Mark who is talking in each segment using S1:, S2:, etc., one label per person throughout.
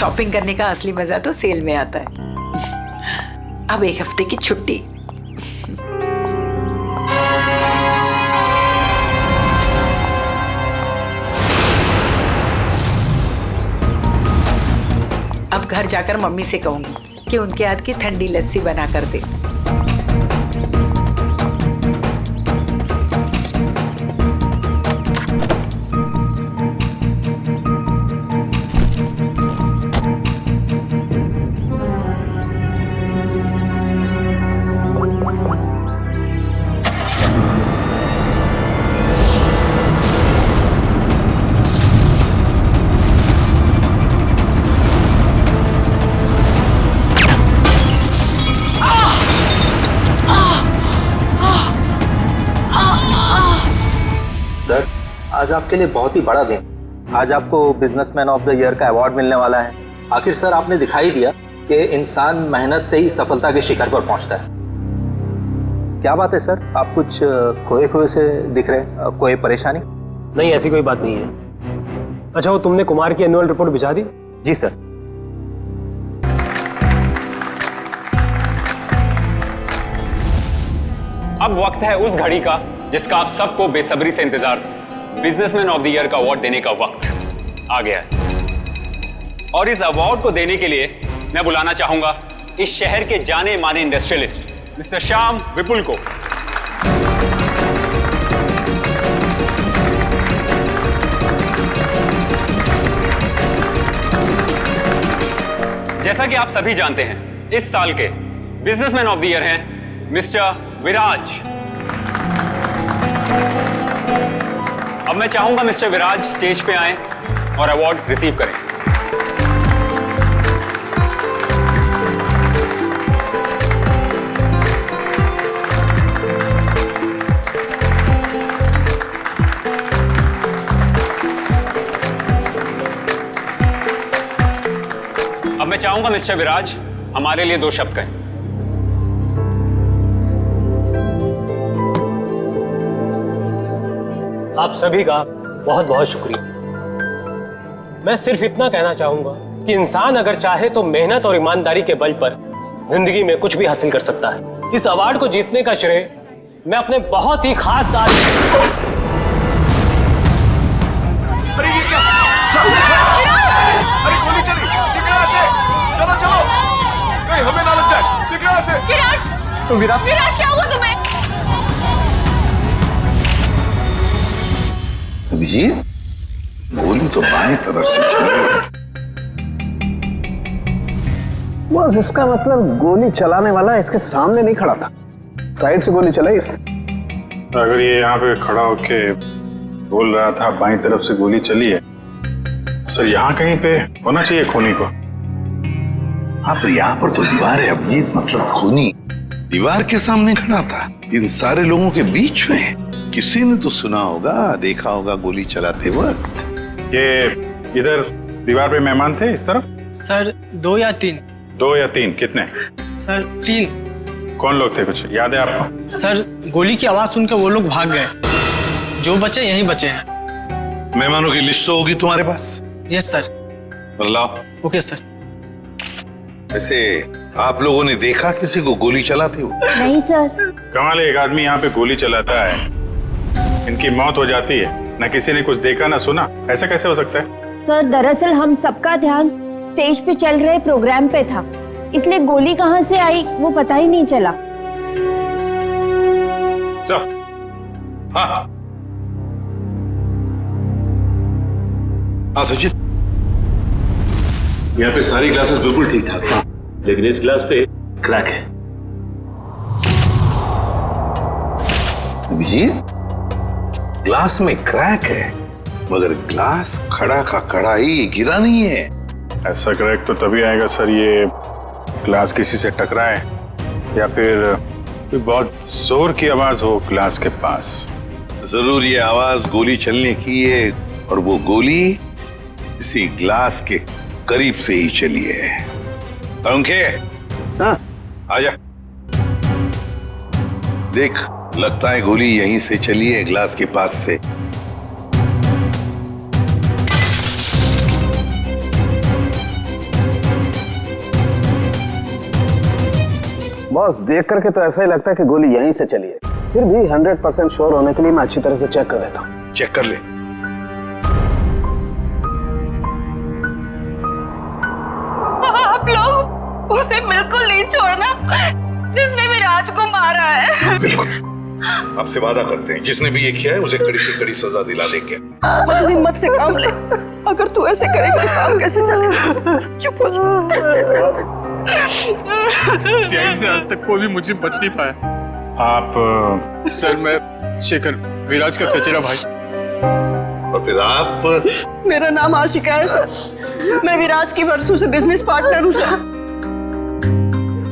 S1: Shopping करने का असली मजा तो सेल में आता है। अब 1 हफ्ते की छुट्टी। अब घर जाकर मम्मी से कहूंगी कि उनके हाथ की ठंडी लस्सी बना कर दे।
S2: सर, आज आपके लिए बहुत ही बड़ा दिन। आज आपको बिजनेसमैन ऑफ द ईयर का अवार्ड मिलने वाला है। आखिर सर आपने दिखाई दिया कि इंसान मेहनत से ही सफलता के शिखर पर पहुंचता है। क्या बात है सर, आप कुछ खोए खोए से दिख रहे, कोई परेशानी?
S3: नहीं, ऐसी कोई बात नहीं है। अच्छा, वो तुमने कुमार की एनुअल रिपोर्ट भिजा दी?
S2: जी सर।
S4: अब वक्त है उस घड़ी का जिसका आप सबको बेसब्री से इंतजार था। बिजनेसमैन ऑफ द ईयर का अवार्ड देने का वक्त आ गया है। और इस अवार्ड को देने के लिए मैं बुलाना चाहूंगा इस शहर के जाने माने इंडस्ट्रियलिस्ट मिस्टर श्याम विपुल को। जैसा कि आप सभी जानते हैं, इस साल के बिजनेसमैन ऑफ द ईयर हैं मिस्टर विराज। अब मैं चाहूंगा मिस्टर विराज स्टेज पे आएं और अवार्ड रिसीव करें। अब मैं चाहूंगा मिस्टर विराज हमारे लिए 2 शब्द कहें।
S3: आप सभी का बहुत बहुत शुक्रिया। मैं सिर्फ इतना कहना चाहूंगा कि इंसान अगर चाहे तो मेहनत और ईमानदारी के बल पर जिंदगी में कुछ भी हासिल कर सकता है। इस अवार्ड को जीतने का श्रेय मैं अपने बहुत ही खास
S5: अरे ये क्या? अरे गोली चली, निकला से। चलो चलो, कहीं हमें ना लग जाए। निकला से।
S6: विराज क्या हुआ तुम्हें?
S7: अभिजीत, गोली तो बाएं तरफ से चली है।
S8: बस इसका मतलब गोली चलाने वाला इसके सामने नहीं खड़ा था, साइड से गोली चलाई इसने।
S9: अगर ये यहाँ पे खड़ा होके बोल रहा था बाईं तरफ से गोली चली है, सर यहाँ कहीं पे होना चाहिए खूनी को।
S7: हाँ, पर यहाँ पर तो दीवार है अभिजीत, मतलब खूनी दीवार के सामने खड़ा था, इन सारे लोगों के बीच में। किसी ने तो सुना होगा, देखा होगा गोली चलाते वक्त।
S9: ये इधर दीवार पे मेहमान थे इस तरफ?
S10: सर 2 या 3।
S9: 2 या 3? कितने?
S10: सर 3।
S9: कौन लोग थे, कुछ याद है आपको?
S10: सर गोली की आवाज सुनकर वो लोग भाग गए। जो बचे यहीं बचे हैं।
S7: मेहमानों की लिस्ट तो होगी तुम्हारे पास?
S10: Yes sir.
S7: Allah.
S10: Okay sir.
S7: वैसे आप लोगों ने देखा किसी को गोली चलाते हुए?
S6: नहीं सर।
S9: कमाल है, एक आदमी यहाँ पे गोली चलाता है, इनकी मौत हो जाती है, न किसी ने कुछ देखा ना सुना। ऐसा कैसे हो सकता है?
S6: सर दरअसल हम सबका ध्यान स्टेज पे चल रहे प्रोग्राम पे था, इसलिए गोली कहाँ से आई वो पता ही नहीं चला।
S7: हाँ हाँ सचिन,
S11: यहाँ पे सारी ग्लासेस बिल्कुल ठीक ठाक है, लेकिन इस ग्लास पे क्रैक है।
S7: अभिजीत, ग्लास में क्रैक है, मगर ग्लास खड़ा का खड़ा ही, गिरा नहीं है।
S9: ऐसा क्रैक तो तभी आएगा सर, ये ग्लास किसी से टकराए या फिर बहुत जोर की आवाज हो ग्लास के पास।
S7: जरूर ये आवाज गोली चलने की है, और वो गोली इसी ग्लास के करीब से ही चली है। पंखे,
S8: हाँ
S7: आजा। देख, लगता है गोली यहीं से चली है, ग्लास के पास से।
S8: बॉस देख करके तो ऐसा ही लगता है कि गोली यहीं से चली है, फिर भी 100% श्योर होने के लिए मैं अच्छी तरह से चेक कर लेता हूँ।
S7: चेक कर ले।
S1: आप लोग उसे बिल्कुल नहीं छोड़ना जिसने विराज को मारा है।
S7: बिल्कुल, आपसे वादा करते हैं जिसने भी ये किया है उसे कड़ी से कड़ी सजा दिला देंगे।
S1: हिम्मत से काम ले, अगर तू ऐसे करेगा तो काम कैसे चलेगा? चुप हो जा।
S10: सीआईडी से आज तक कोई भी मुझे बच नहीं पाया।
S9: आप
S10: सर मैं शेखर, विराज का चचेरा भाई।
S7: और फिर आप?
S1: मेरा नाम आशिका है सर, मैं विराज की वर्षों से बिजनेस पार्टनर हूँ सर।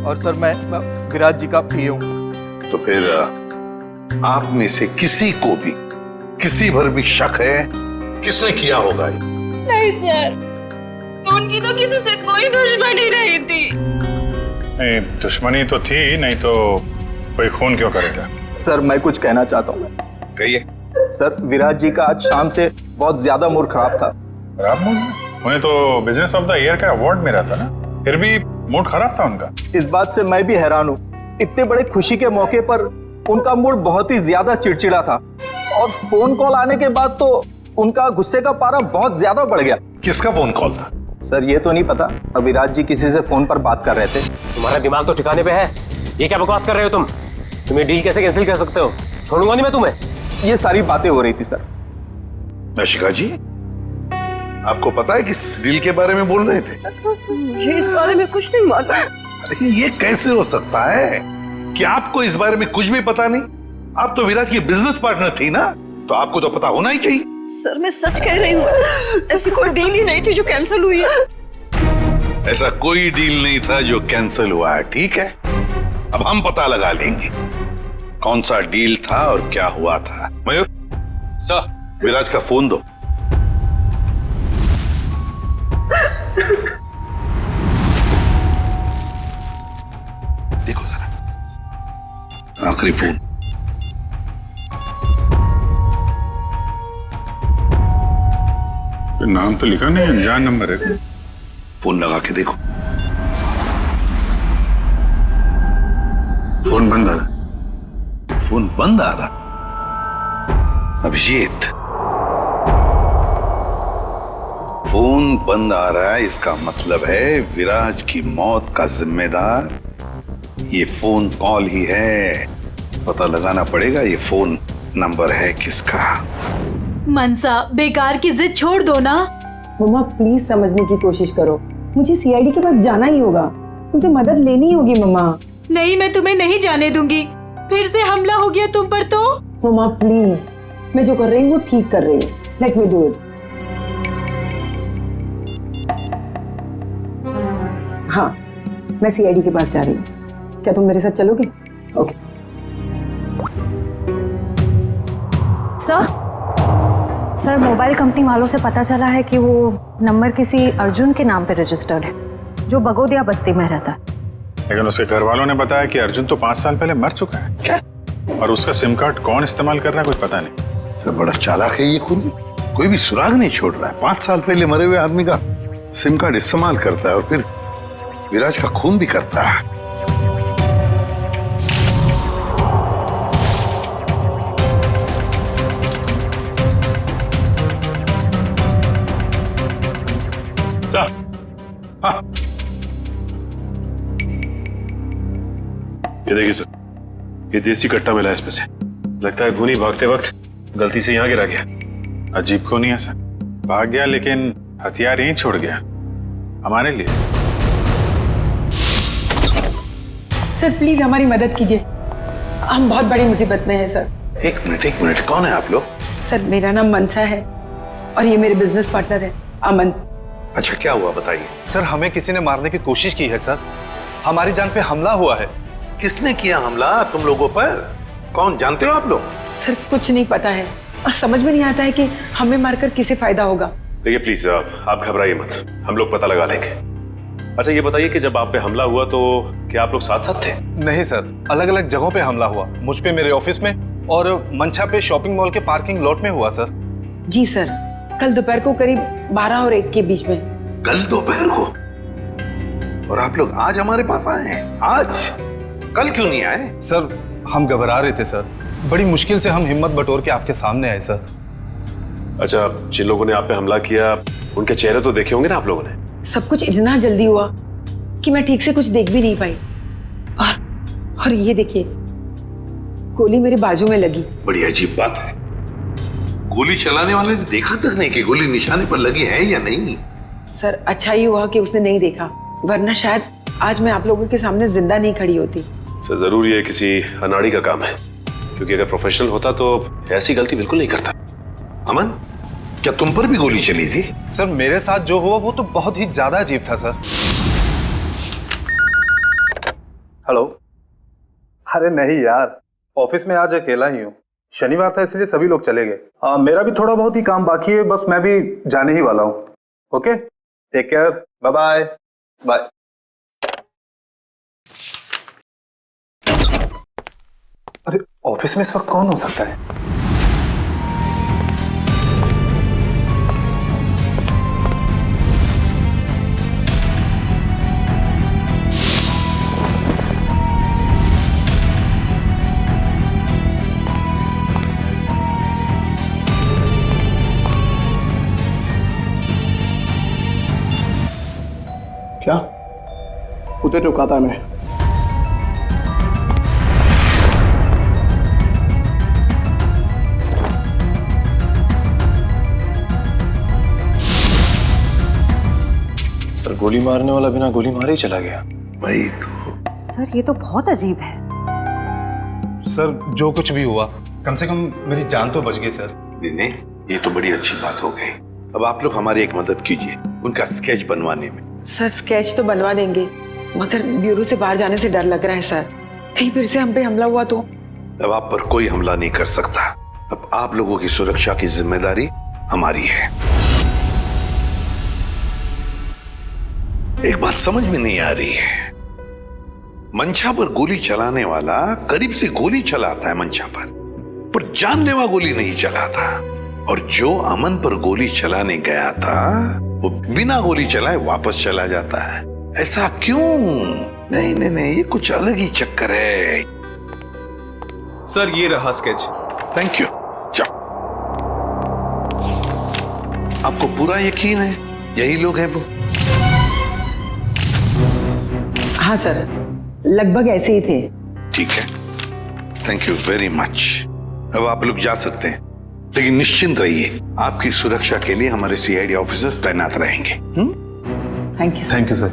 S2: और सर मैं विराज जी का पीए हूँ।
S7: तो फिर आप में से किसी को भी किसी भर भी शक है किसने किया होगा?
S1: नहीं सर, उनकी तो किसी से कोई दुश्मनी नहीं थी।
S9: नहीं, दुश्मनी तो थी, नहीं तो कोई खून क्यों करेगा?
S2: सर मैं कुछ कहना चाहता हूँ।
S7: कहिए।
S2: सर विराज जी का आज शाम से बहुत ज्यादा मूड खराब था।
S9: खराब मूड? उन्हें तो बिजनेस ऑफ द ईयर का अवार्ड मिला था ना, फिर भी मूड खराब था उनका।
S2: इस बात से मैं भी हैरान हूँ, इतने बड़े खुशी के मौके पर उनका मूड बहुत ही ज्यादा चिड़चिड़ा था, और फोन कॉल आने के बाद तो उनका गुस्से का पारा बहुत ज्यादा बढ़ गया।
S7: किसका फोन कॉल था?
S2: सर ये तो नहीं पता, विराज जी किसी से फोन पर बात कर रहे थे।
S3: तुम्हारा दिमाग तो ठिकाने पे है, ये क्या बकवास कर रहे हो तुम? तुम्हें डील कैसे कैंसिल कर सकते हो? छोड़ूंगा नहीं मैं तुम्हें।
S2: ये सारी बातें हो रही थी सर।
S7: आशिका जी, आपको पता है किस डील के बारे में बोल रहे थे?
S1: मुझे इस बारे में कुछ नहीं मालूम।
S7: अरे ये कैसे हो सकता है कि आपको इस बारे में कुछ भी पता नहीं? आप तो विराज की बिजनेस पार्टनर थी ना, तो आपको तो पता होना ही चाहिए।
S1: सर मैं सच कह रही हूँ, ऐसी कोई डील ही नहीं थी जो कैंसिल हुई है।
S7: ऐसा कोई डील नहीं था जो कैंसिल हुआ है, ठीक है? अब हम पता लगा लेंगे कौन सा डील था और क्या हुआ था। मयूर
S10: सर,
S7: विराज का फोन दो। देखो जरा, आखिरी फोन।
S9: नाम तो लिखा नहीं, अनजान नंबर है।
S7: फोन लगा के देखो।
S9: फोन बंद आ रहा।
S7: फोन बंद आ रहा? अभिजीत, फोन बंद आ रहा है, इसका मतलब है विराज की मौत का जिम्मेदार ये फोन कॉल ही है। पता लगाना पड़ेगा ये फोन नंबर है किसका।
S12: मनसा, बेकार की जिद छोड़ दो ना।
S1: मम्मा प्लीज समझने की कोशिश करो, मुझे सीआईडी के पास जाना ही होगा, उनसे मदद लेनी होगी। मम्मा
S12: नहीं, मैं तुम्हें नहीं जाने दूंगी। फिर से हमला हो गया तुम पर तो।
S1: मम्मा प्लीज, मैं जो कर रही हूँ वो ठीक कर रही हूँ, लेट मी डू इट। हाँ, मैं सीआईडी के पास जा रही हूँ, क्या तुम मेरे साथ चलोगे? ओके।
S12: सर, मोबाइल कंपनी वालों से पता चला है कि वो नंबर किसी अर्जुन के नाम पे रजिस्टर्ड है, जो बगोदिया बस्ती में रहता है।
S9: लेकिन उसके घर वालों ने बताया कि अर्जुन तो 5 साल पहले मर चुका है।
S7: क्या?
S9: और उसका सिम कार्ड कौन इस्तेमाल कर रहा है कुछ पता नहीं।
S7: तो बड़ा चालाक है ये खून, कोई भी सुराग नहीं छोड़ रहा है। 5 साल पहले मरे हुए आदमी का सिम कार्ड इस्तेमाल करता है और फिर विराज का खून भी करता है।
S9: हाँ।
S11: ये देखिए सर, ये देसी कट्टा मिला है इसमें से। लगता है भूनी भागते वक्त गलती से यहाँ गिरा गया।
S9: अजीब को नहीं है सर, भाग गया लेकिन हथियार यहीं छोड़ गया हमारे लिए।
S1: सर प्लीज हमारी मदद कीजिए, हम बहुत बड़ी मुसीबत में हैं सर।
S7: एक मिनट, कौन है आप लोग?
S1: सर मेरा नाम मनसा है और ये मेरे बिजनेस पार्टनर है अमन।
S7: अच्छा, क्या हुआ बताइए।
S8: सर हमें किसी ने मारने की कोशिश की है सर, हमारी जान पे हमला हुआ है।
S7: किसने किया हमला तुम लोगों पर? कौन, जानते हो आप लोग?
S1: सर कुछ नहीं पता है और समझ में नहीं आता है कि हमें मारकर किसे फायदा होगा।
S11: देखिए प्लीज आप घबराइए मत, हम लोग पता लगा लेंगे। अच्छा ये बताइए कि जब आप पे हमला हुआ तो क्या आप लोग साथ साथ थे?
S8: नहीं सर, अलग अलग जगहों पे हमला हुआ, मुझ पे मेरे ऑफिस में और मंशा पे शॉपिंग मॉल के पार्किंग लॉट में हुआ सर।
S1: जी सर, कल दोपहर को करीब 12 और 1 के बीच में।
S7: कल दोपहर को? और आप लोग आज हमारे पास आए हैं? आज? कल क्यों नहीं आए?
S8: सर हम घबरा रहे थे सर, बड़ी मुश्किल से हम हिम्मत बटोर के आपके सामने आए सर।
S11: अच्छा, जिन लोगों ने आप पे हमला किया उनके चेहरे तो देखे होंगे ना आप लोगों ने?
S1: सब कुछ इतना जल्दी हुआ कि मैं ठीक से कुछ देख भी नहीं पाई। और ये देखिए, गोली मेरे बाजू में लगी।
S7: बड़ी अजीब बात है, गोली चलाने वाले ने देखा तक नहीं कि गोली निशाने पर लगी है या नहीं।
S1: सर अच्छा ही हुआ कि उसने नहीं देखा, वरना शायद आज मैं आप लोगों के सामने जिंदा नहीं खड़ी होती।
S11: सर जरूर ये किसी अनाड़ी का काम है, क्योंकि अगर प्रोफेशनल होता तो ऐसी गलती बिल्कुल नहीं करता।
S7: अमन, क्या तुम पर भी गोली चली थी?
S8: सर मेरे साथ जो हुआ वो तो बहुत ही ज्यादा अजीब था सर। हेलो। अरे नहीं यार, ऑफिस में आज अकेला ही हूँ, शनिवार था इसलिए सभी लोग चले गए। मेरा भी थोड़ा बहुत ही काम बाकी है, बस मैं भी जाने ही वाला हूँ। Okay, take care, bye bye bye. अरे ऑफिस में इस वक्त कौन हो सकता है? क्या उधर रुका था मैं?
S3: सर गोली मारने वाला बिना गोली मारे ही चला गया।
S7: वही तो।
S12: सर ये तो बहुत अजीब है।
S8: सर जो कुछ भी हुआ, कम से कम मेरी जान तो बच गई सर।
S7: दिने, ये तो बड़ी अच्छी बात हो गई। अब आप लोग हमारी एक मदद कीजिए उनका स्केच बनवाने में।
S1: सर स्केच तो बनवा देंगे, मगर ब्यूरो से बाहर जाने से डर लग रहा है सर, कहीं फिर से हम पे हमला हुआ तो।
S7: अब आप पर कोई हमला नहीं कर सकता। अब आप लोगों की सुरक्षा की जिम्मेदारी हमारी है। एक बात समझ में नहीं आ रही है, मंशा पर गोली चलाने वाला करीब से गोली चलाता है मंशा पर जानलेवा गोली नहीं चलाता, और जो अमन पर गोली चलाने गया था वो बिना गोली चलाए वापस चला जाता है। ऐसा क्यों? नहीं नहीं नहीं, ये कुछ अलग ही चक्कर है।
S8: सर ये रहा स्केच।
S7: Thank you. जाओ। आपको पूरा यकीन है यही लोग हैं वो?
S1: हाँ सर, लगभग ऐसे ही थे।
S7: ठीक है, थैंक यू वेरी मच। अब आप लोग जा सकते हैं, लेकिन निश्चिंत रहिए, आपकी सुरक्षा के लिए हमारे सीआईडी ऑफिसर्स तैनात रहेंगे।
S1: Thank you.
S8: Thank you sir.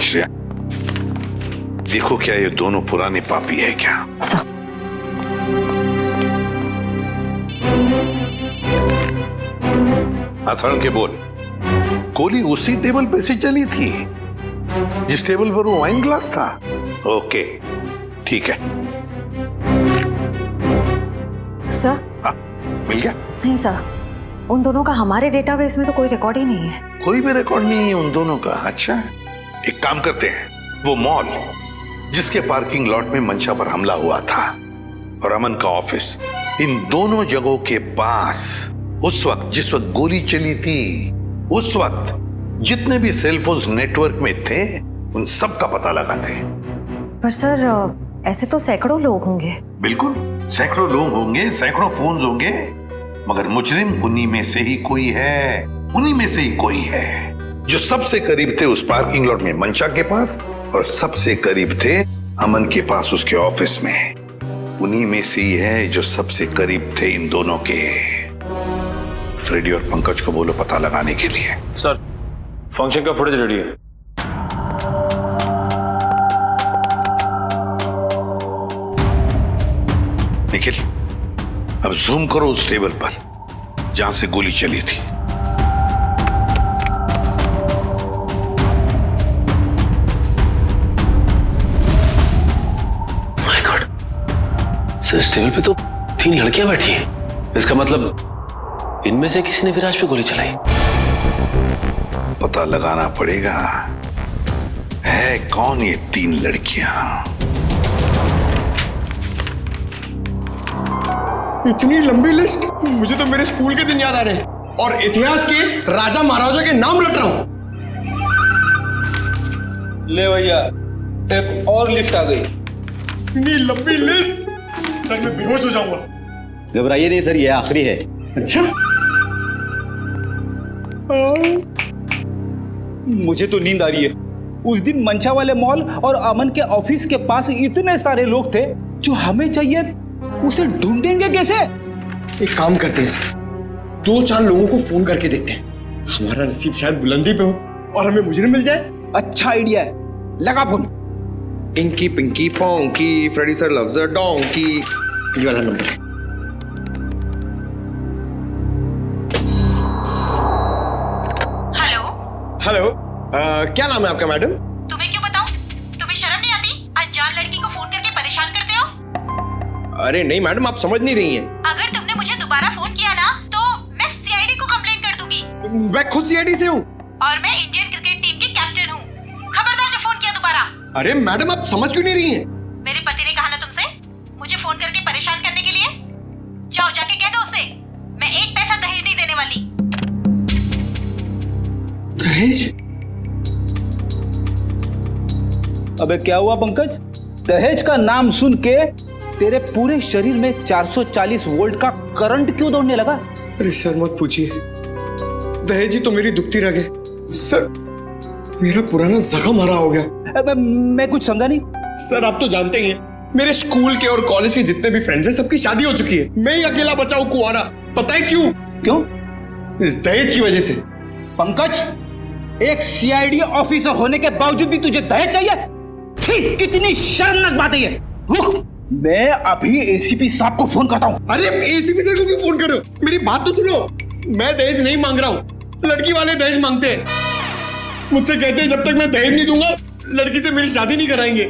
S7: Shreya, देखो क्या ये दोनों पुराने पापी है क्या? आसान के बोल, गोली उसी टेबल पे से चली थी जिस टेबल पर वो वाइन ग्लास था? ओके ठीक है।
S12: सर
S7: मिल गया?
S12: नहीं सर, उन दोनों का हमारे डेटाबेस में तो कोई रिकॉर्ड ही नहीं है।
S7: कोई भी रिकॉर्ड नहीं है उन दोनों का? अच्छा, एक काम करते हैं, वो मॉल जिसके पार्किंग लॉट में मंशा पर हमला हुआ था और अमन का ऑफिस, इन दोनों जगहों के पास उस वक्त जिस वक्त गोली चली थी, उस वक्त जितने भी सेलफोन्स नेटवर्क में थे उन सब का पता लगाते हैं।
S12: पर सर ऐसे तो सैकड़ों लोग होंगे।
S7: बिल्कुल, सैकड़ों लोग होंगे, सैकड़ों फोन होंगे, मगर मुजरिम उन्हीं में से ही कोई है, उन्हीं में से ही कोई है जो सबसे करीब थे उस पार्किंग लॉट में मंशा के पास, और सबसे करीब थे अमन के पास उसके ऑफिस में। उन्हीं में से ही है जो सबसे करीब थे इन दोनों के। फ्रेडी और पंकज को बोलो पता लगाने के लिए।
S3: सर फंक्शन का फुटेज रेडी है।
S7: निखिल, अब जूम करो उस टेबल पर जहां से गोली चली थी।
S11: माय गॉड, सर इस टेबल पे तो 3 लड़कियां बैठी हैं। इसका मतलब इनमें से किसी ने विराज पे गोली चलाई।
S7: पता लगाना पड़ेगा है कौन ये 3 लड़कियां।
S5: इतनी लंबी लिस्ट, मुझे तो मेरे स्कूल के दिन याद आ रहे हैं और इतिहास के राजा महाराजा के नाम रट रहा हूं।
S8: ले भैया,
S13: एक और लिस्ट आ गई।
S5: इतनी लंबी लिस्ट, सर मैं बेहोश हो जाऊंगा।
S13: घबराइए नहीं सर, ये आखिरी है।
S5: अच्छा,
S13: मुझे तो नींद आ रही है। उस दिन मंशा वाले मॉल और अमन के ऑफिस के पास इतने सारे लोग थे, जो हमें चाहिए उसे ढूंढेंगे कैसे?
S5: एक काम करते हैं सर, 2-4 लोगों को फोन करके देखते हैं। हमारा नसीब शायद बुलंदी पे हो और हमें मुजरिम मिल जाए।
S13: अच्छा आइडिया है, लगा phone.
S5: Inky pinky ponky, Freddy sir loves a donkey, ये वाला नंबर है। हेलो, क्या नाम है आपका मैडम?
S12: तुम्हें क्यों बताऊं? तुम्हें शर्म नहीं आती? अनजान लड़की को फोन करके परेशान करते हो?
S5: अरे नहीं मैडम, आप समझ नहीं रही हैं।
S12: अगर तुमने मुझे दोबारा फोन किया ना तो मैं सीआईडी को कंप्लेंट कर दूंगी।
S5: मैं खुद सीआईडी से हूँ
S12: और मैं इंडियन क्रिकेट टीम के कैप्टन हूँ। खबरदार जो फोन किया दोबारा।
S5: अरे मैडम, आप समझ क्यों नहीं रही हैं?
S12: मेरे पति ने कहा ना तुमसे मुझे फोन करके परेशान करने के लिए। जाओ जाके कह दो उसे, मैं 1 पैसा दहेज नहीं देने वाली।
S5: दहेज?
S13: अबे क्या हुआ पंकज? दहेज का नाम सुन के तेरे पूरे शरीर में 440 वोल्ट का करंट क्यों दौड़ने लगा?
S5: अरे सर मत पूछिए, दहेज ही तो मेरी दुखती रग है। सर मेरा पुराना जख्म हरा हो गया।
S13: मैं कुछ समझा नहीं।
S5: सर आप तो जानते ही हैं, मेरे स्कूल के और कॉलेज के जितने भी फ्रेंड्स हैं सबकी शादी हो चुकी है। मैं ही अकेला बचा हूं कुंवारा। पता है क्यों?
S13: क्यों?
S5: इस दहेज की वजह से।
S13: पंकज, एक सीआईडी ऑफिसर होने के बावजूद भी तुझे दहेज चाहिए? छी, कितनी शर्मनाक बात है ये। रुक, मैं अभी एसीपी साहब को फोन करता हूँ।
S5: अरे एसीपी सर को क्यों फोन कर रहे हो? मेरी बात तो सुनो, मैं दहेज नहीं मांग रहा हूँ, लड़की वाले दहेज मांगते हैं। मुझसे कहते हैं जब तक मैं दहेज नहीं दूंगा लड़की से मेरी शादी नहीं कराएंगे।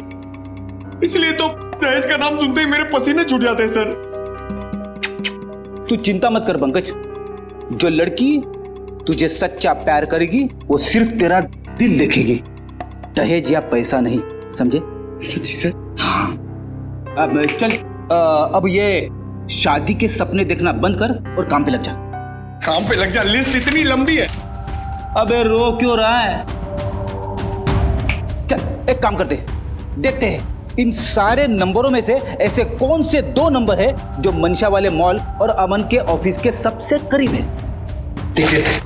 S5: इसलिए तो दहेज का नाम सुनते ही मेरे पसीने छूट जाते हैं सर।
S13: तू चिंता मत कर पंकज, जो लड़की तुझे सच्चा प्यार करेगी वो सिर्फ तेरा दिल देखेगी, दहेज या पैसा नहीं, समझे?
S5: सच्ची सर?
S13: हाँ। अब चल, अब ये शादी के सपने देखना बंद कर और काम पे लग जा।
S5: काम पे लग जा? लिस्ट इतनी लंबी है।
S13: अबे रो क्यों रहा है? चल एक काम करते हैं, देखते हैं इन सारे नंबरों में से ऐसे कौन से 2 नंबर है जो मंशा वाले मॉल और अमन के ऑफिस के सबसे करीब है।
S5: देखिए सर,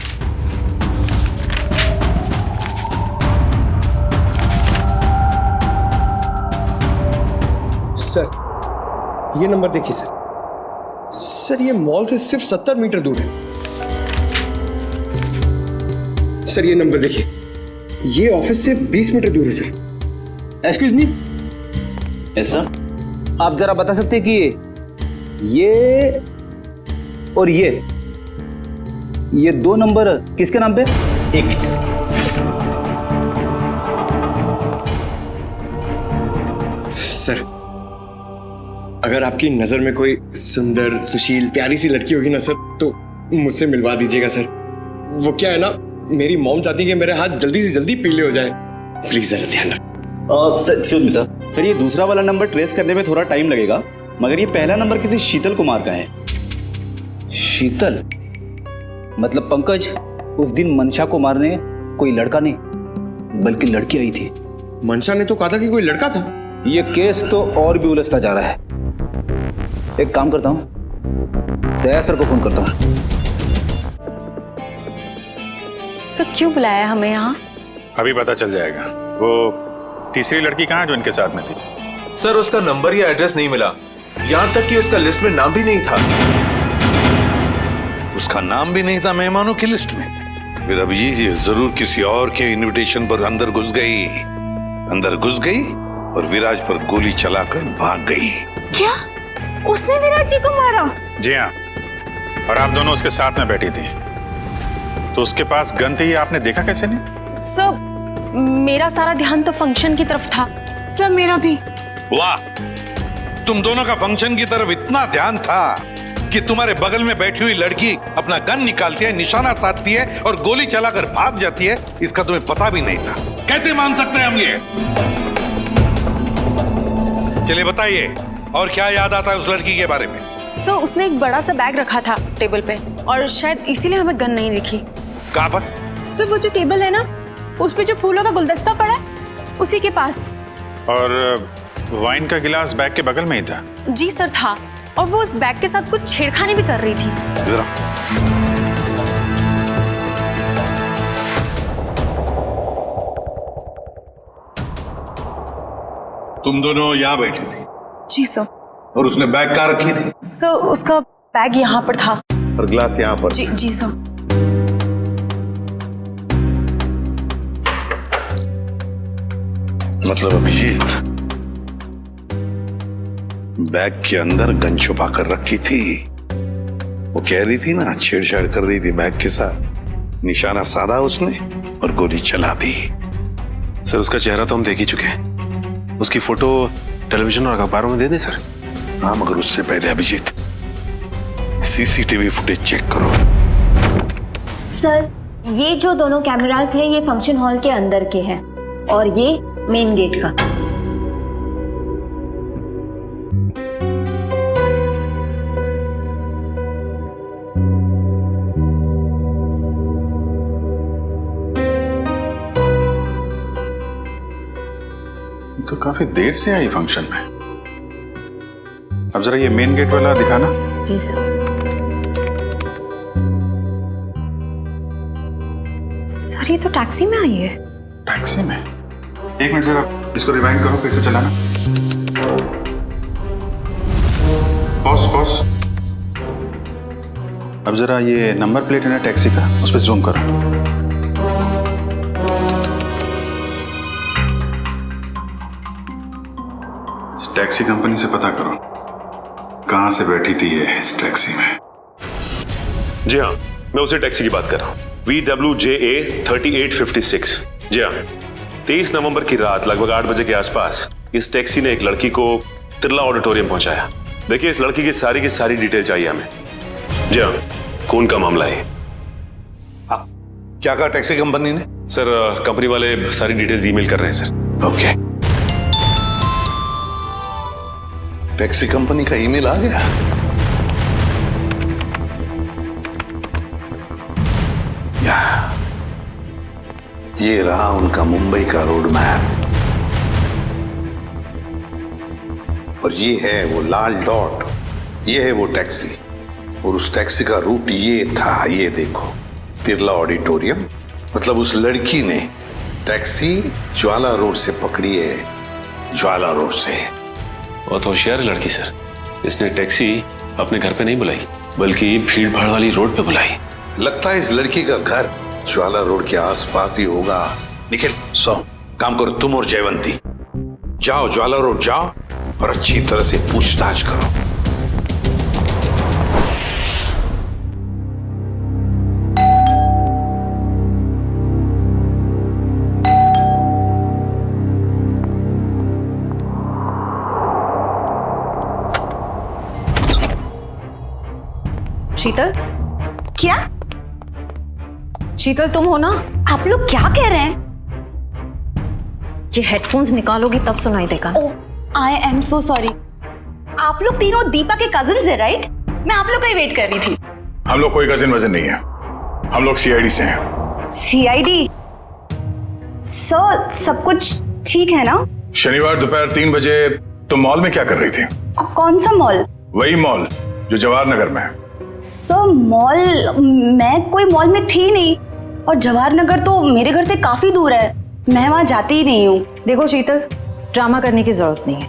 S5: सर ये नंबर देखिए सर। सर ये मॉल से सिर्फ 70 मीटर दूर है। सर ये नंबर देखिए, ये ऑफिस से 20 मीटर दूर है sir.
S13: Excuse me, yes sir. आप जरा बता सकते हैं कि ये और ये 2 नंबर किसके नाम पे?
S5: एक मिनट। सर अगर आपकी नजर में कोई सुंदर सुशील प्यारी सी लड़की होगी ना सर, तो मुझसे मिलवा दीजिएगा सर। वो क्या है ना, मेरी मॉम चाहती है कि मेरे हाथ जल्दी से जल्दी पीले हो जाए। प्लीज जरा ध्यान रखो।
S14: सर ये दूसरा वाला नंबर ट्रेस करने में थोड़ा टाइम लगेगा, मगर ये पहला नंबर किसी शीतल कुमार का है।
S13: शीतल? मतलब पंकज, उस दिन मंशा को मारने कोई लड़का नहीं बल्कि लड़की आई थी।
S5: मंशा ने तो कहा था कि कोई लड़का था।
S13: ये केस तो और भी उलझता जा रहा है। एक काम करता हूं, दया सर को फोन करता हूं।
S12: सर क्यों बुलाया हमें यहाँ?
S9: अभी पता चल जाएगा। वो तीसरी लड़की कहाँ है जो इनके साथ में थी?
S15: सर उसका नंबर या एड्रेस नहीं मिला, यहाँ तक कि उसका लिस्ट में नाम भी नहीं था।
S7: उसका नाम भी नहीं था मेहमानों की लिस्ट में? तो फिर अब ये जरूर किसी और के इनविटेशन पर अंदर घुस गई और विराज पर गोली चलाकर भाग गई।
S12: क्या उसने विराज जी को मारा?
S9: जी हाँ, और आप दोनों उसके साथ में बैठी थी, तो उसके पास गन थी, आपने देखा कैसे नहीं?
S12: सर मेरा सारा ध्यान तो फंक्शन की तरफ था।
S7: सर मेरा भी। वाह, तुम दोनों का फंक्शन की तरफ इतना ध्यान था कि तुम्हारे बगल में बैठी हुई लड़की अपना गन निकालती है, निशाना साधती है और गोली चलाकर भाग जाती है, इसका तुम्हें पता भी नहीं था। कैसे मान सकते हैं हम ये? चलिए बताइए, और क्या याद आता है उस लड़की के बारे में?
S12: सर उसने एक बड़ा सा बैग रखा था टेबल पे और शायद इसीलिए हमें गन नहीं दिखी।
S7: कहाँ पर?
S16: सर वो जो टेबल है ना, उस पे जो फूलों का गुलदस्ता पड़ा है, उसी के पास।
S9: और वाइन का गिलास बैग के बगल में ही था?
S16: जी सर था, और वो उस बैग के साथ कुछ छेड़खानी भी कर रही थी।
S7: तुम दोनों यहाँ बैठी थी?
S16: जी सर।
S7: और उसने बैग कहाँ रखी थी?
S16: सर उसका बैग यहाँ पर था।
S7: और ग्लास यहाँ पर?
S16: जी सर।
S7: मतलब अभिजीत बैग के अंदर गन छुपा कर रखी थी। वो कह रही थी ना, छेड़छाड़ कर रही थी बैग के साथ। निशाना साधा उसने और गोली चला दी।
S11: सर उसका चेहरा तो हम देख ही चुके हैं, उसकी फोटो टेलीविजन और अखबारों में दे दें सर?
S7: हाँ, मगर उससे पहले अभिजीत सीसीटीवी फुटेज चेक करो।
S6: सर, ये जो दोनों कैमरास है ये फंक्शन हॉल के अंदर के हैं और ये मेन गेट का।
S9: तो काफी देर से आई फंक्शन में। अब जरा ये मेन गेट वाला दिखाना।
S6: जी सर।
S16: सर ये तो टैक्सी में आई है।
S9: टैक्सी में? एक मिनट जरा इसको रिवाइंड करो, कैसे चलाना। पॉज। अब जरा ये नंबर प्लेट है ना टैक्सी का, उस पर जूम करो। टैक्सी कंपनी से पता करो कहां से बैठी थी ये इस टैक्सी में।
S11: जी हाँ, मैं उसी टैक्सी की बात कर रहा हूँ, VWJA 3856। जी हाँ, 23 नवंबर की रात लगभग 8 बजे के आसपास इस टैक्सी ने एक लड़की को तिरला ऑडिटोरियम पहुंचाया। देखिए, इस लड़की की सारी डिटेल चाहिए हमें। जी हाँ, खून का मामला है।
S7: क्या कहा टैक्सी कंपनी ने?
S11: सर कंपनी वाले सारी डिटेल्स ईमेल कर रहे हैं सर।
S7: ओके, टैक्सी कंपनी का ईमेल आ गया। ये रहा उनका मुंबई का रोड मैप और ये है वो लाल डॉट, ये है वो टैक्सी और उस टैक्सी का रूट ये था, ये देखो, तिरला ऑडिटोरियम। मतलब उस लड़की ने टैक्सी ज्वाला रोड से पकड़ी है, ज्वाला रोड से।
S11: बहुत होशियार है लड़की सर, इसने टैक्सी अपने घर पे नहीं बुलाई बल्कि भीड़ भाड़ वाली रोड पे बुलाई।
S7: लगता है इस लड़की का घर ज्वाला रोड के आसपास ही होगा। निखिल, काम करो, तुम और जयवंती जाओ, ज्वाला रोड जाओ और अच्छी तरह से पूछताछ करो।
S12: शीतल?
S16: क्या?
S12: शीतल तुम हो ना?
S16: आप लोग क्या कह रहे हैं?
S12: ये हेडफोन्स निकालोगी तब सुनाई देगा।
S16: I am so sorry. आप लोग तीनों दीपा के कजिन्स हैं, राइट? मैं आप लोग का ही वेट कर रही थी।
S9: हम लोग कोई कजिन वजन नहीं है, हम लोग सीआईडी से हैं।
S16: सीआईडी? सर सब कुछ ठीक है ना?
S9: शनिवार दोपहर 3 बजे तुम मॉल में क्या कर रही थी?
S16: कौन सा मॉल?
S9: वही मॉल जो जवाहर नगर में है।
S16: सर मॉल, मैं कोई मॉल में थी नहीं और जवाहर नगर तो मेरे घर से काफी दूर है, मैं वहां जाती ही नहीं हूँ।
S12: देखो शीतल, ड्रामा करने की जरूरत नहीं है।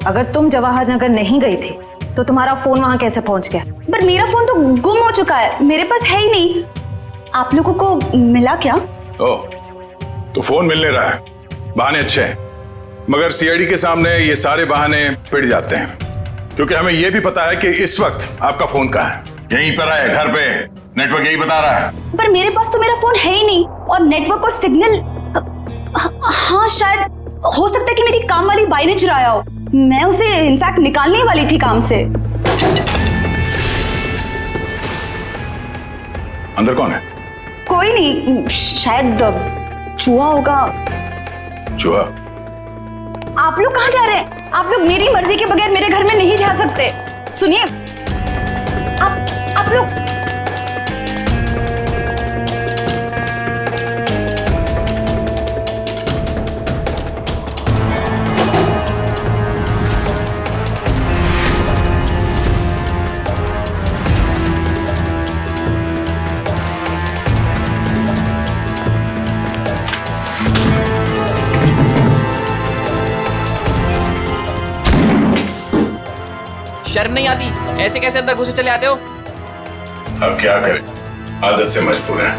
S12: अगर तुम जवाहर नगर नहीं गई थी तो तुम्हारा फोन वहां कैसे पहुंच गया?
S16: पर मेरा फोन तो गुम हो चुका है, मेरे पास है ही नहीं। आप लोगों को मिला क्या?
S9: ओह, तो फोन मिलने रहा है, बहाने अच्छे हैं, मगर सीआईडी के सामने ये सारे बहाने पिट जाते हैं, क्योंकि हमें यह भी पता है कि इस वक्त आपका फोन कहाँ है। यहीं पर है, घर पे, नेटवर्क यही बता रहा है।
S16: पर मेरे पास तो मेरा फोन है ही नहीं और नेटवर्क और सिग्नल, हाँ शायद हो सकता है कि मेरी काम वाली बाई ने चुराया हो। मैं उसे इनफैक्ट निकालने वाली थी काम से।
S9: अंदर कौन है?
S16: कोई नहीं, शायद चूहा होगा।
S9: चूहा?
S16: आप लोग कहाँ जा रहे हैं? आप लोग मेरी मर्जी के बगैर मेरे घर में नहीं जा सकते। सुनिए, आप लोग
S17: शर्म नहीं आती? ऐसे कैसे अंदर घुसे चले आते हो?
S9: अब क्या करें, आदत से मजबूर है।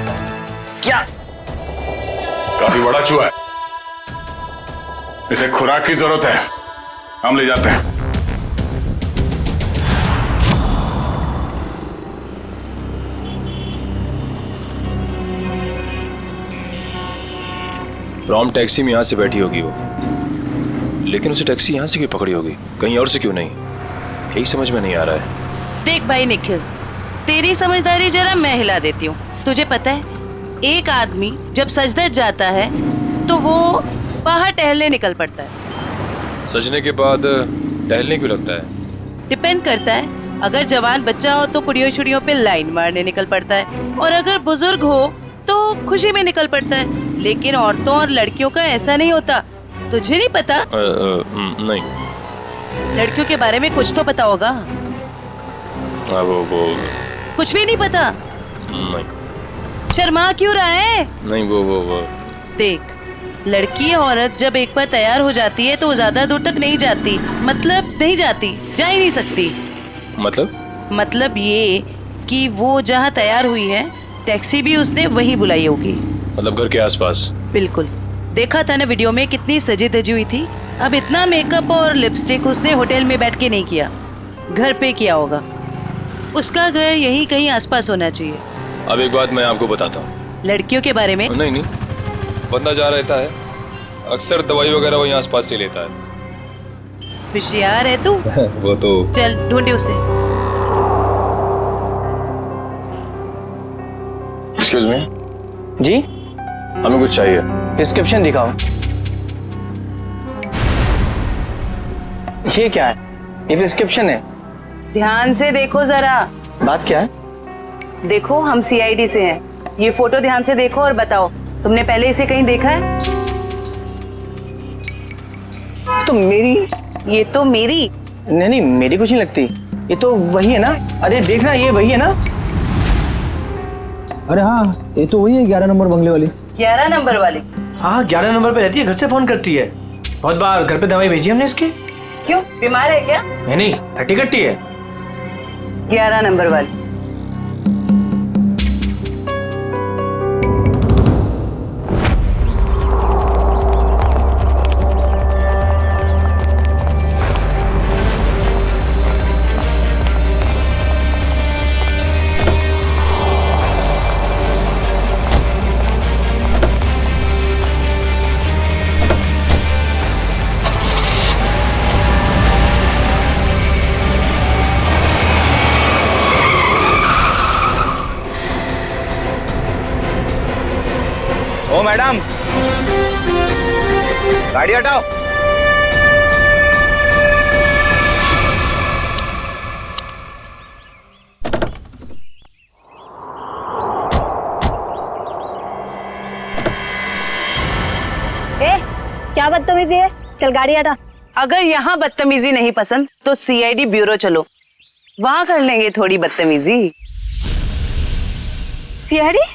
S17: क्या?
S9: काफी बड़ा चूहा है, इसे खुराक की जरूरत है, हम ले जाते हैं।
S18: रॉम टैक्सी में यहाँ से बैठी होगी वो, लेकिन उसे टैक्सी यहाँ से क्यों पकड़ी होगी, कहीं और से क्यों नहीं, यही समझ में नहीं आ रहा है।
S19: देख भाई निखिल, तेरी समझदारी जरा मैं हिला देती हूँ। तुझे पता है, एक आदमी जब सज धज जाता है तो वो बाहर टहलने निकल पड़ता है।
S18: सजने के बाद टहलने क्यों लगता है?
S19: डिपेंड करता है, अगर जवान बच्चा हो तो कुड़ियों छुड़ियों पे लाइन मारने निकल पड़ता है, और अगर बुजुर्ग हो तो खुशी में निकल पड़ता है। लेकिन औरतों और लड़कियों का ऐसा नहीं होता, तुझे नहीं पता?
S18: नहीं।
S19: लड़कियों के बारे में कुछ तो पता होगा।
S18: वो
S19: कुछ भी नहीं पता?
S18: नहीं।
S19: शर्मा क्यों रहा है?
S18: नहीं वो
S19: देख, लड़की या औरत जब एक बार तैयार हो जाती है तो वो ज्यादा दूर तक नहीं जाती, मतलब नहीं जाती, जा ही नहीं सकती। मतलब ये कि वो जहाँ तैयार हुई है, टैक्सी भी उसने वही बुलाई होगी।
S18: मतलब घर के आसपास?
S19: बिल्कुल, देखा था ना वीडियो में, कितनी सजी धजी हुई थी। अब इतना मेकअप और लिपस्टिक उसने होटल में बैठ के नहीं किया, घर पे किया होगा। उसका घर यहीं कहीं आसपास होना चाहिए।
S18: अब एक बात मैं आपको बताता हूँ।
S19: लड़कियों के बारे में?
S18: नहीं, बंदा जा रहता है, अक्सर दवाई वगैरह वहीं आसपास से लेता है।
S19: होशियार है तू।
S18: वो तो।
S19: चल ढूंढे उसे।
S18: Excuse me.
S10: जी,
S18: हमें कुछ चाहिए।
S10: प्रिस्क्रिप्शन दिखाओ। ये क्या है? ये प्रिस्क्रिप्शन है।
S19: ध्यान से देखो जरा।
S10: बात क्या है?
S19: देखो, हम सीआईडी से हैं। ये फोटो ध्यान से देखो और बताओ, तुमने पहले इसे कहीं देखा है?
S10: तो मेरी।
S19: ये तो मेरी।
S10: नहीं, मेरी कुछ नहीं लगती। ये तो वही है ना? अरे देखना, ये वही है ना?
S13: अरे हाँ, ये तो वही है 11 नंबर बंगले वाली।
S19: 11 नंबर वाली?
S10: हाँ, 11 नंबर पे रहती है, घर से फोन करती है। बहुत बार घर पे दवाई भेजी हमने इसके।
S19: क्यों, बीमार है क्या?
S10: नहीं, हट्टी कट्टी है।
S19: 11 नंबर वाली।
S14: ओ मैडम, गाड़ी हटाओ।
S6: क्या बदतमीजी है? चल गाड़ी हटा।
S19: अगर यहाँ बदतमीजी नहीं पसंद तो सीआईडी ब्यूरो चलो, वहां कर लेंगे थोड़ी बदतमीजी।
S6: सीआईडी?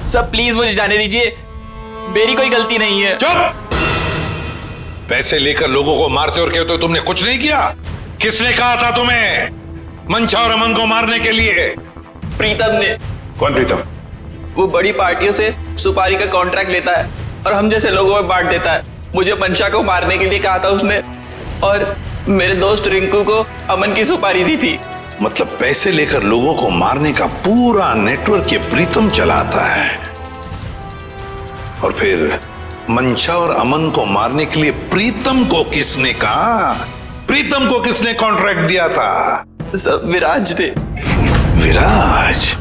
S17: सब प्लीज मुझे जाने दीजिए, मेरी कोई गलती नहीं है।
S7: चुप! पैसे लेकर लोगों को मारते और कहते हो तुमने कुछ नहीं किया? किसने कहा था तुम्हें मंशा और अमन को मारने के लिए?
S17: प्रीतम ने।
S11: कौन प्रीतम?
S17: वो बड़ी पार्टियों से सुपारी का कॉन्ट्रैक्ट लेता है और हम जैसे लोगों में बांट देता है। मुझे मंशा को मारने के लिए कहा था उसने, और मेरे दोस्त रिंकू को अमन की सुपारी दी थी।
S7: मतलब पैसे लेकर लोगों को मारने का पूरा नेटवर्क ये प्रीतम चलाता है। और फिर मंशा और अमन को मारने के लिए प्रीतम को किसने कहा? प्रीतम को किसने कॉन्ट्रैक्ट दिया था?
S17: सब विराज ने।
S7: विराज?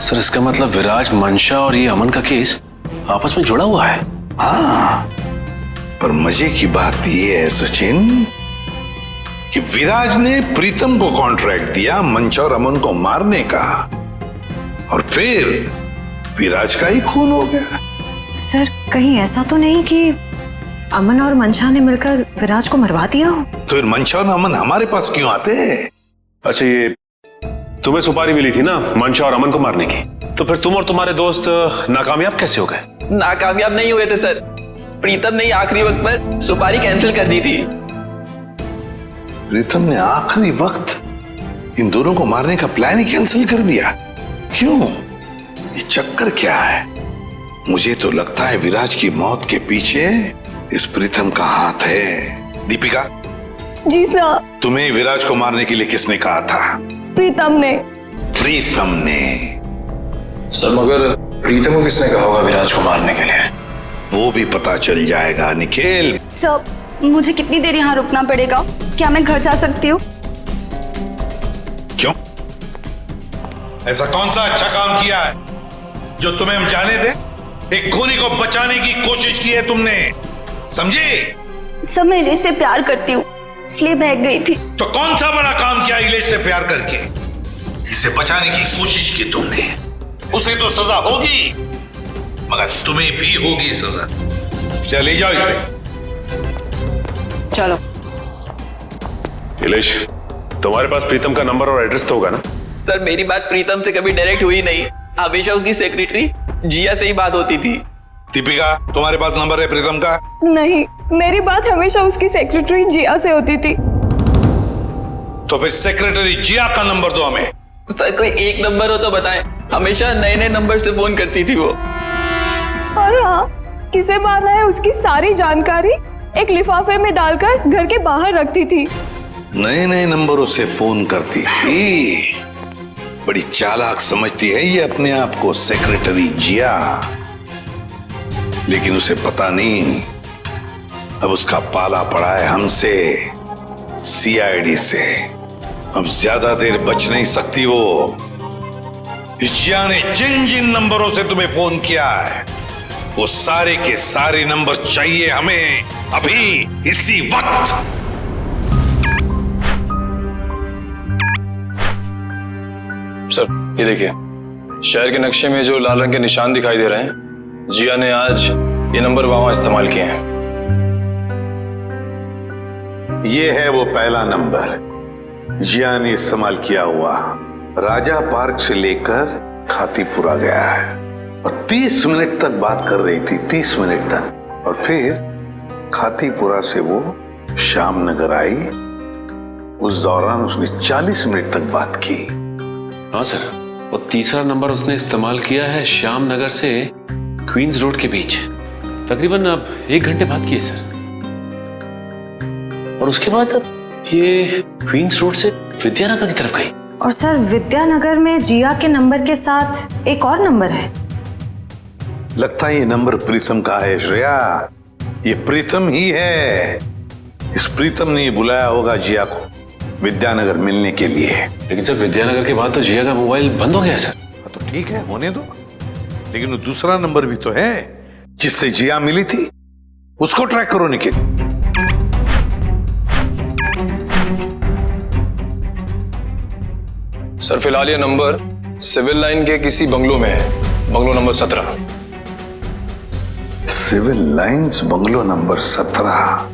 S18: सर इसका मतलब विराज, मंशा और ये अमन का केस आपस में जुड़ा हुआ है।
S7: हाँ, पर मजे की बात ये है सचिन कि विराज ने प्रीतम को कॉन्ट्रैक्ट दिया मंशा और अमन को मारने का, और फिर विराज का ही खून हो गया।
S12: सर कहीं ऐसा तो नहीं कि अमन और मंशा ने मिलकर विराज को मरवा दिया हो?
S7: तो फिर मंशा और अमन हमारे पास क्यों आते?
S11: अच्छा, ये तुम्हें सुपारी मिली थी ना मंशा और अमन को मारने की, तो फिर तुम और तुम्हारे दोस्त नाकामयाब कैसे हो गए?
S17: नाकामयाब नहीं हुए थे सर, प्रीतम ने आखिरी वक्त पर सुपारी कैंसिल कर दी थी।
S7: प्रीतम ने आखिरी वक्त इन दोनों को मारने का प्लान ही कैंसिल कर दिया? क्यों? ये चक्कर क्या है? मुझे तो लगता है विराज की मौत के पीछे इस प्रीतम का हाथ है। दीपिका।
S16: जी सर।
S7: तुम्हें विराज को मारने के लिए किसने कहा था?
S16: प्रीतम ने।
S7: प्रीतम ने?
S18: सर मगर प्रीतम को किसने कहा होगा विराज को मारने के लिए?
S7: वो भी पता चल जाएगा निखिल।
S16: सर मुझे कितनी देर यहाँ रुकना पड़ेगा? क्या मैं घर जा सकती हूँ?
S7: क्यों? ऐसा कौन सा अच्छा काम किया है जो तुम्हें हम जाने दें? एक खूनी को बचाने की कोशिश की है तुमने, समझे?
S16: सब मैं इलेश से प्यार करती हूँ, इसलिए भाग गई थी।
S7: तो कौन सा बड़ा काम किया इलेश से प्यार करके? इसे बचाने की कोशिश की तुमने, उसे तो सजा होगी, मगर तुम्हें भी होगी सजा। चले जाओ इसे।
S16: चलो।
S11: इलेश, तुम्हारे पास प्रीतम का नंबर और एड्रेस तो होगा ना?
S17: सर मेरी बात प्रीतम से कभी डायरेक्ट हुई नहीं, हमेशा उसकी सेक्रेटरी जिया से ही बात होती थी।
S7: दीपिका, तुम्हारे पास नंबर है प्रीतम का?
S16: नहीं, मेरी बात हमेशा उसकी सेक्रेटरी जिया से होती थी।
S7: तो फिर सेक्रेटरी जिया का नंबर दो हमें।
S17: सर कोई एक नंबर हो तो बताएं, हमेशा नए नए नंबर से फोन करती थी वो।
S16: और हाँ, किसे मारना है उसकी सारी जानकारी एक लिफाफे में डालकर घर के बाहर रखती थी।
S7: नए नए नंबरों से फोन करती थी। बड़ी चालाक समझती है ये अपने आप को सेक्रेटरी जिया, लेकिन उसे पता नहीं अब उसका पाला पड़ा है हमसे, सीआईडी से। अब ज्यादा देर बच नहीं सकती वो। जिया ने जिन जिन नंबरों से तुम्हें फोन किया है वो सारे के सारे नंबर चाहिए हमें अभी, इसी वक्त।
S18: सर ये देखिए, शहर के नक्शे में जो लाल रंग के निशान दिखाई दे रहे हैं, जिया ने आज ये नंबर वहां इस्तेमाल किए हैं।
S7: ये है वो पहला नंबर जिया ने इस्तेमाल किया हुआ। राजा पार्क से लेकर खातीपुरा गया है और 30 मिनट तक बात कर रही थी, 30 मिनट तक। और फिर खातीपुरा से वो श्याम नगर आई, उस दौरान उसने 40 मिनट तक बात की।
S11: हाँ सर, और तीसरा नंबर उसने इस्तेमाल किया है श्याम नगर से क्वींस रोड के बीच, तकरीबन अब 1 घंटे बात की है सर। और उसके बाद अब ये क्वींस रोड से विद्यानगर की तरफ गई।
S12: और सर विद्यानगर में जिया के नंबर के साथ एक और नंबर है।
S7: लगता है ये नंबर प्रीतम का है श्रेया, ये प्रीतम ही है। इस प्रीतम ने बुलाया होगा जिया को विद्यानगर मिलने के लिए।
S11: लेकिन सर विद्यानगर के बाद तो जिया का मोबाइल बंद हो गया है सर।
S7: तो ठीक है, होने दो, लेकिन वो दूसरा नंबर भी तो है जिससे जिया मिली थी, उसको ट्रैक करो निखिल।
S18: सर फिलहाल ये नंबर सिविल लाइन के किसी बंगलो में है, bungalow number 17।
S7: Civil lines bungalow number 17।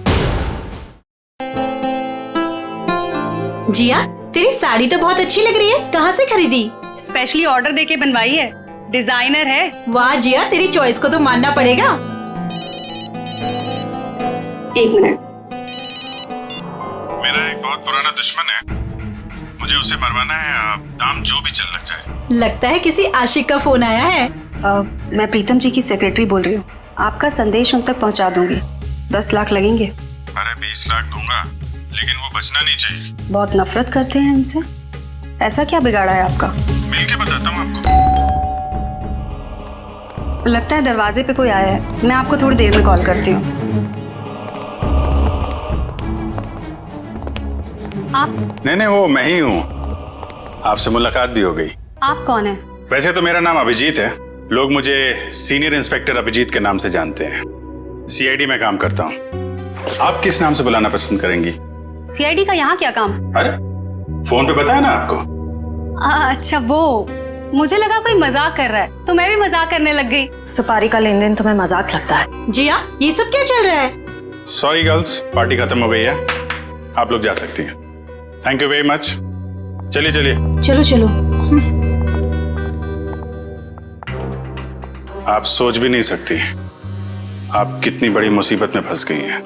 S20: Jiya, तेरी साड़ी तो बहुत अच्छी लग रही है, कहाँ से खरीदी?
S16: स्पेशली ऑर्डर देके बनवाई है, डिजाइनर है।
S20: वाह जिया, तेरी चॉइस को तो मानना पड़ेगा।
S16: एक मिनट।
S9: मेरा एक बहुत पुराना दुश्मन है, मुझे उसे मरवाना है, दाम जो भी चल लग जाए।
S20: लगता है किसी आशिक का फोन आया है।
S16: मैं प्रीतम जी की सेक्रेटरी बोल रही हूँ। आपका संदेश उन तक पहुँचा दूंगी। 10 लाख लगेंगे।
S9: अरे 20 लाख दूंगा, लेकिन वो बचना नहीं चाहिए।
S16: बहुत नफरत करते हैं हमसे। ऐसा क्या बिगाड़ा है आपका?
S9: मिल के बताता हूँ आपको।
S16: लगता है दरवाजे पे कोई आया है। मैं आपको थोड़ी देर में कॉल करती हूँ। आप?
S9: नहीं, वो मैं ही हूँ। आपसे मुलाकात भी हो गई।
S16: आप कौन है?
S9: वैसे तो मेरा नाम अभिजीत है। लोग मुझे सीनियर इंस्पेक्टर अभिजीत के नाम से जानते हैं। सीआईडी में काम करता हूँ। आप किस नाम से बुलाना पसंद करेंगी?
S16: सीआईडी का यहाँ क्या काम?
S9: अरे फोन पे बताया ना आपको।
S16: अच्छा वो, मुझे लगा कोई मजाक कर रहा है तो मैं भी मजाक करने लग गई।
S12: सुपारी का लेन देन तुम्हें मजाक लगता है?
S20: जी हाँ, ये सब क्या चल रहा है?
S9: सॉरी गर्ल्स, पार्टी खत्म हो गई है, आप लोग जा सकती हैं। Thank you very much. चलिए चलिए।
S20: चलो चलो।
S9: आप सोच भी नहीं सकती आप कितनी बड़ी मुसीबत में फंस गई हैं।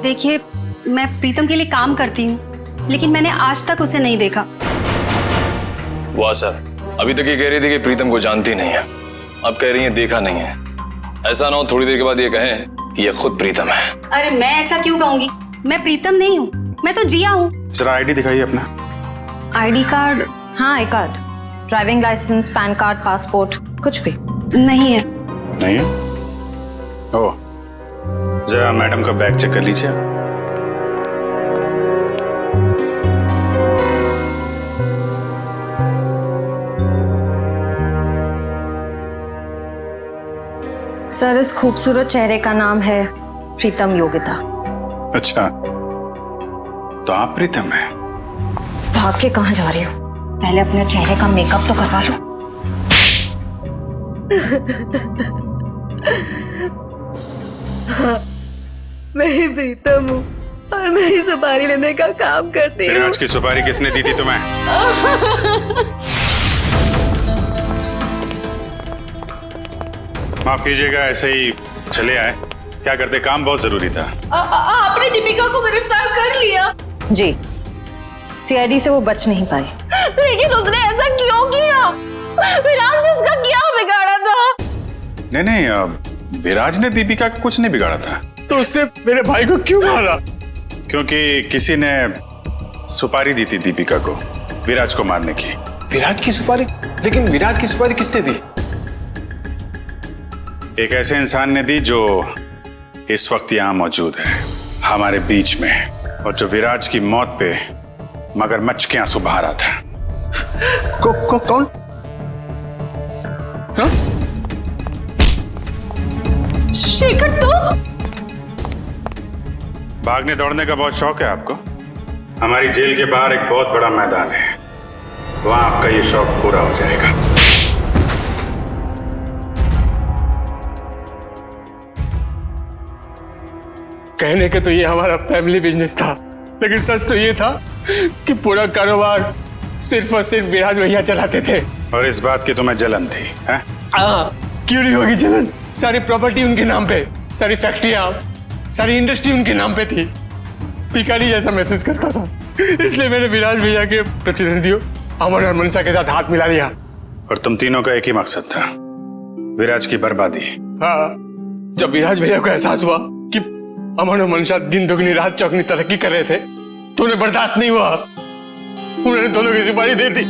S16: देखिए, मैं प्रीतम के लिए काम करती हूँ, लेकिन मैंने आज तक उसे नहीं देखा।
S18: वाह सर, अभी तक ये कह रही थी कि प्रीतम को जानती नहीं है, अब कह रही है देखा नहीं है। ऐसा ना हो थोड़ी देर के बाद ये कहें कि ये खुद प्रीतम है।
S16: अरे मैं ऐसा क्यों कहूंगी? मैं प्रीतम नहीं हूँ, मैं तो जिया हूँ।
S9: जरा आईडी दिखाइए अपना।
S16: ID card?
S12: हाँ, I card, driving licence, PAN card, passport, कुछ भी
S16: नहीं है।
S9: नहीं है? ओह, जरा मैडम का बैग चेक कर लीजिए।
S12: सर, इस खूबसूरत चेहरे का नाम है प्रीतम योगिता।
S9: अच्छा, तो आप प्रीतम हैं?
S12: भाग के कहाँ जा रही हो? पहले अपने चेहरे का मेकअप तो करवा लो।
S21: मैं ही प्रीतम हूँ और मैं ही सुपारी लेने का काम करती हूँ।
S9: आज की सुपारी किसने दी थी तुम्हें? माफ कीजिएगा, ऐसे ही चले आए। क्या करते, काम बहुत जरूरी था।
S21: आपने दीपिका को गिरफ्तार कर लिया?
S12: जी, सीआईडी से वो बच नहीं पाई।
S21: लेकिन उसने ऐसा क्यों किया? विराज ने उसका क्या बिगाड़ा था?
S9: नहीं, विराज ने दीपिका का कुछ नहीं बिगाड़ा था।
S5: तो उसने मेरे भाई को क्यों मारा?
S9: क्योंकि किसी ने सुपारी दी थी दीपिका को विराज को मारने की।
S5: विराज की सुपारी? लेकिन विराज की सुपारी किसने दी?
S9: एक ऐसे इंसान ने दी जो इस वक्त यहाँ मौजूद है हमारे बीच में, और जो विराज की मौत पे मगरमच्छ के आंसू बहा रहा था।
S5: कौन? हाँ?
S21: शेखर, तो
S9: भागने दौड़ने का बहुत शौक है आपको? हमारी जेल के बाहर एक बहुत बड़ा मैदान है, वहां आपका ये शौक पूरा हो जाएगा।
S5: कहने के तो ये हमारा फैमिली बिजनेस था, लेकिन सच तो ये था कि पूरा कारोबार सिर्फ और सिर्फ विराज भैया चलाते थे।
S9: और इस बात की तुम्हें जलन थी, हैं?
S5: क्यों नहीं होगी जलन? सारी प्रॉपर्टी उनके नाम पे, सारी फैक्ट्रियां, सारी इंडस्ट्री उनके नाम पे थी। भिखारी जैसा महसूस करता था, इसलिए मैंने विराज भैया के प्रतिद्वंदियों अमन और मनसा के साथ हाथ मिला लिया।
S9: और तुम तीनों का एक ही मकसद था, विराज की बर्बादी।
S5: हाँ, जब विराज भैया को एहसास हुआ कि अमन और मनसा दिन दुगनी रात चौगनी तरक्की कर रहे थे, तो उन्हें बर्दाश्त नहीं हुआ, उन्होंने दोनों की सुपारी दे दी।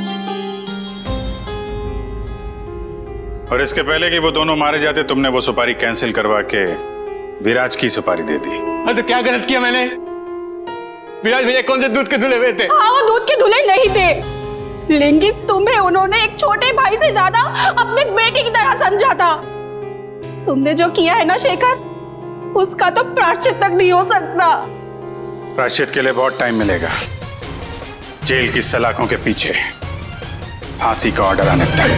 S9: और इसके पहले कि वो दोनों मारे जाते, तुमने वो सुपारी कैंसिल करवा के विराज की सुपारी दे दी।
S5: हाँ, तो क्या गलत किया मैंने? विराज भैया कौन से दूध के धुले हुए थे?
S21: हाँ, वो दूध के धुले नहीं थे, लेकिन तुम्हें उन्होंने एक छोटे भाई से ज्यादा अपने बेटे की तरह समझा था। तुमने जो किया है ना शेखर, उसका तो प्रायश्चित तक नहीं हो सकता।
S9: प्रायश्चित के लिए बहुत टाइम मिलेगा, जेल की सलाखों के पीछे फांसी का ऑर्डर आने तक।